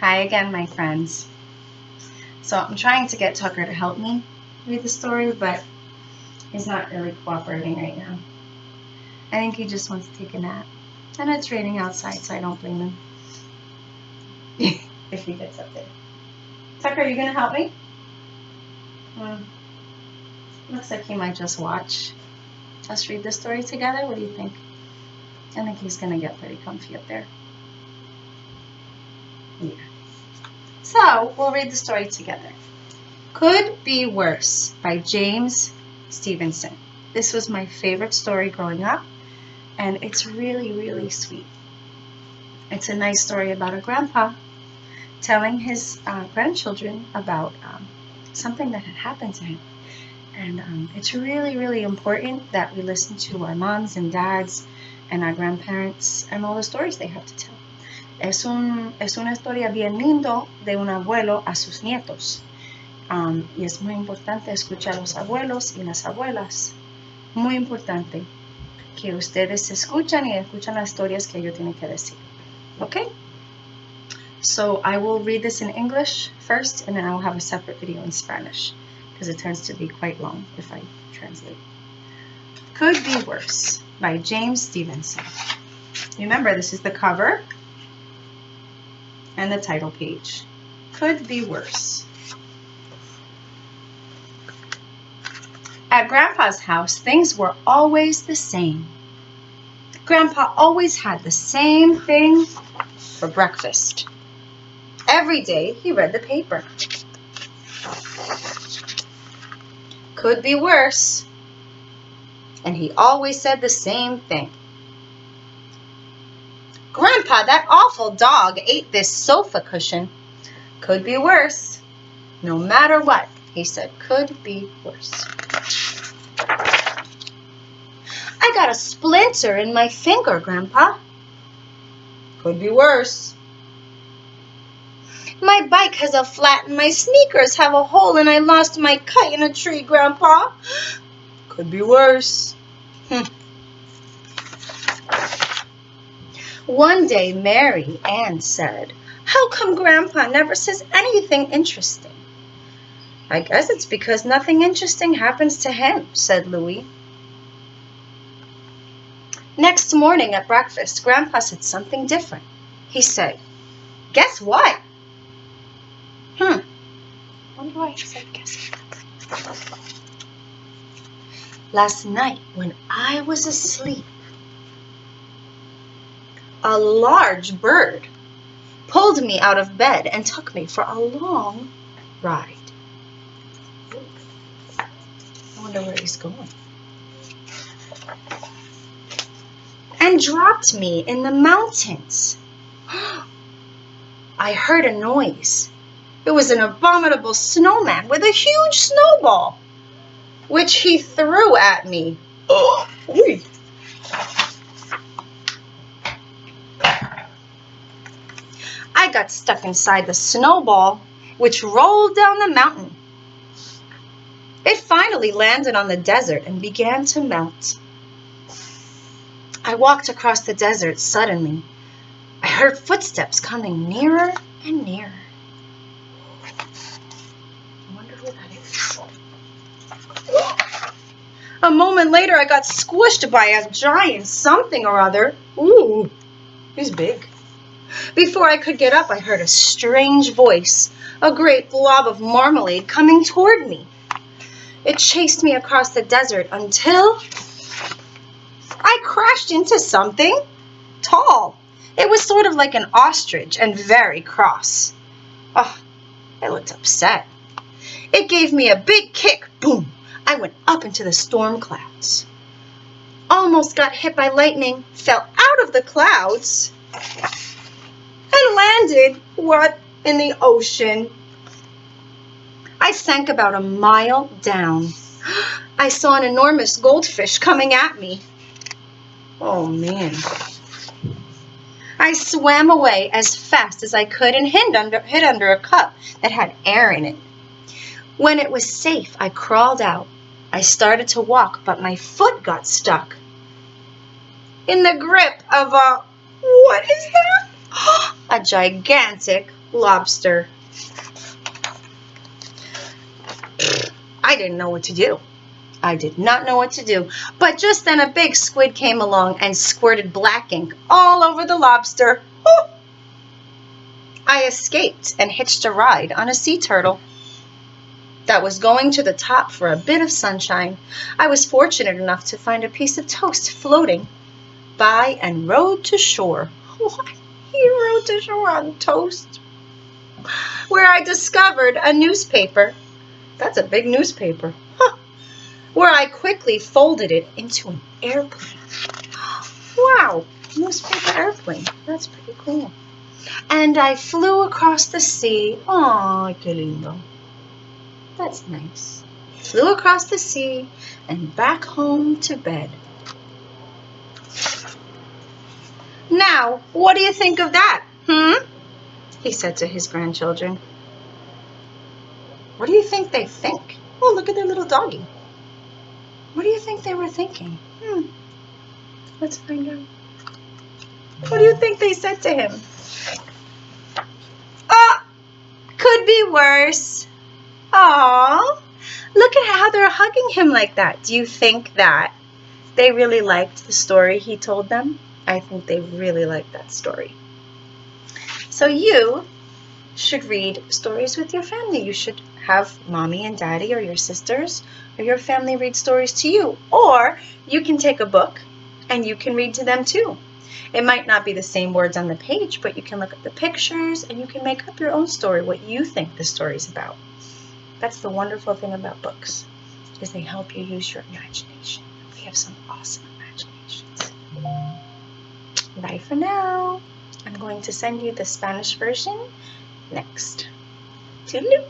Hi again, my friends. So I'm trying to get Tucker to help me read the story, but he's not really cooperating right now. I think he just wants to take a nap. And it's raining outside, so I don't blame him. If he gets up there. Tucker, are you going to help me? Looks like he might just watch us read the story together. What do you think? I think he's going to get pretty comfy up there. Yeah. So, we'll read the story together. Could Be Worse by James Stevenson. This was my favorite story growing up, and it's really, really sweet. It's a nice story about a grandpa telling his grandchildren about something that had happened to him. And it's really, really important that we listen to our moms and dads and our grandparents and all the stories they have to tell. Es una historia bien lindo de un abuelo a sus nietos. Y es muy importante escuchar a los abuelos y las abuelas. Muy importante que ustedes escuchan y escuchan las historias que ellos tienen que decir. Okay? So I will read this in English first, and then I will have a separate video in Spanish, because it tends to be quite long if I translate. Could Be Worse by James Stevenson. Remember, this is the cover and the title page. Could Be Worse. At Grandpa's house, things were always the same. Grandpa always had the same thing for breakfast. Every day he read the paper. Could be worse. And he always said the same thing. Grandpa, that awful dog ate this sofa cushion. Could be worse. No matter what, he said, could be worse. I got a splinter in my finger, Grandpa. Could be worse. My bike has a flat and my sneakers have a hole and I lost my kite in a tree, Grandpa. Could be worse. One day, Mary Ann said, "How come Grandpa never says anything interesting?" "I guess it's because nothing interesting happens to him," said Louis. Next morning at breakfast, Grandpa said something different. He said, "Guess what?" Wonder why he said guess what. Last night when I was asleep, a large bird pulled me out of bed and took me for a long ride. I wonder where he's going. And dropped me in the mountains. I heard a noise. It was an abominable snowman with a huge snowball, which he threw at me. I got stuck inside the snowball, which rolled down the mountain. It finally landed on the desert and began to melt. I walked across the desert suddenly. I heard footsteps coming nearer and nearer. I wonder who that is. A moment later, I got squished by a giant something or other. Ooh, he's big. Before I could get up, I heard a strange voice, a great blob of marmalade coming toward me. It chased me across the desert until I crashed into something tall. It was sort of like an ostrich and very cross. Oh, it looked upset. It gave me a big kick. Boom! I went up into the storm clouds. Almost got hit by lightning, fell out of the clouds, and landed, what, in the ocean. I sank about a mile down. I saw an enormous goldfish coming at me. Oh, man. I swam away as fast as I could and hid under a cup that had air in it. When it was safe, I crawled out. I started to walk, but my foot got stuck in the grip of what is that? A gigantic lobster. I didn't know what to do. I did not know what to do. But just then a big squid came along and squirted black ink all over the lobster. Whew! I escaped and hitched a ride on a sea turtle that was going to the top for a bit of sunshine. I was fortunate enough to find a piece of toast floating by and rode to shore. What? He rode to shore on toast? Where I discovered a newspaper. That's a big newspaper. Huh. Where I quickly folded it into an airplane. Wow, newspaper airplane. That's pretty cool. And I flew across the sea. Aw, que lindo. That's nice. Flew across the sea and back home to bed. Now, what do you think of that? He said to his grandchildren. What do you think they think? Oh, look at their little doggy. What do you think they were thinking? Let's find out. What do you think they said to him? Could be worse. Aw, look at how they're hugging him like that. Do you think that they really liked the story he told them? I think they really liked that story. So you should read stories with your family. You should have mommy and daddy or your sisters or your family read stories to you. Or you can take a book and you can read to them too. It might not be the same words on the page, but you can look at the pictures and you can make up your own story, what you think the story's about. That's the wonderful thing about books, is they help you use your imagination. We have some awesome imaginations. Bye for now. I'm going to send you the Spanish version next. Toodaloo.